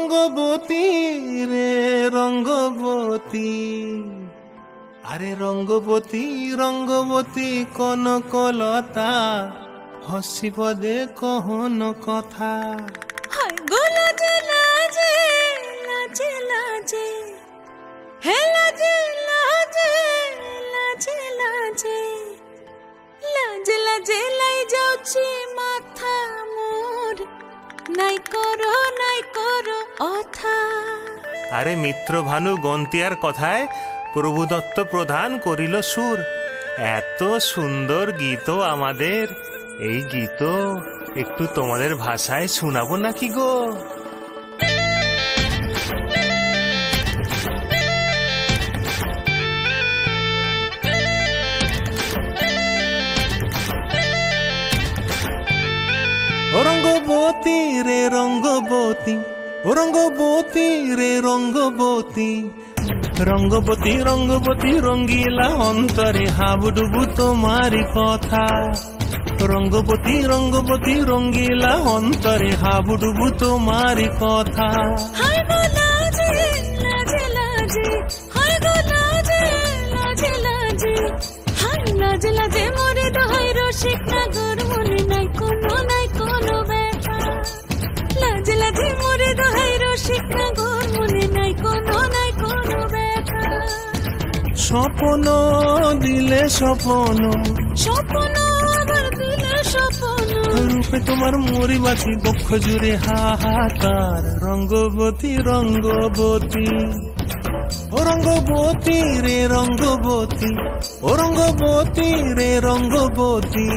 রঙ্গবতী রে রঙ্গবতী, আরে রঙ্গবতী রঙ্গবতী কনকলতা, হসিব দে কহন কথা। হায় গো লাজে লাজে লাজে লাজে, হে লাজে লাজে লাজে লাজে, লাজে লাজে লাই যাଉଛି মাথা মোর, নাই করো অথা। আরে মিত্র ভানু গন্তিয়ার কথায় প্রভুদত্ত প্রধান করিল সুর। এত সুন্দর গীত আমাদের, এই গীত একটু তোমাদের ভাষায় শোনাবো নাকি গো? রঙ্গবতী রে রঙ্গবতী, রঙ্গবতী রে রঙ্গবতী, রঙ্গবতী রঙ্গবতী রঙ্গিলা অন্তরে হাবুডুবু তোমারি কথা। রঙ্গবতী রঙ্গবতী রঙ্গিলা অন্তরে হাবুডুবু তোমারি কথা। হায় গো লাজে লাজে লাজে, হায় গো লাজে লাজে লাজে, হায় লাজে লাজে মোরে দোহাই রসিক নাগর, মনে নাই কোনো ব্যথা। লাজে লাজে মোরে দোহাই রসিক নাগর, মনে নাই কোনো ব্যথা। স্বপ্ন দিলে স্বপ্ন, স্বপ্ন আবার দিলে স্বপ্ন, রূপে তোমার মরি বাঁচি বক্ষ জুড়ে হাহাকার। রঙ্গবতী রঙ্গবতী, ও রঙ্গবতী রে রঙ্গবতী, ও রঙ্গবতী রে রঙ্গবতী।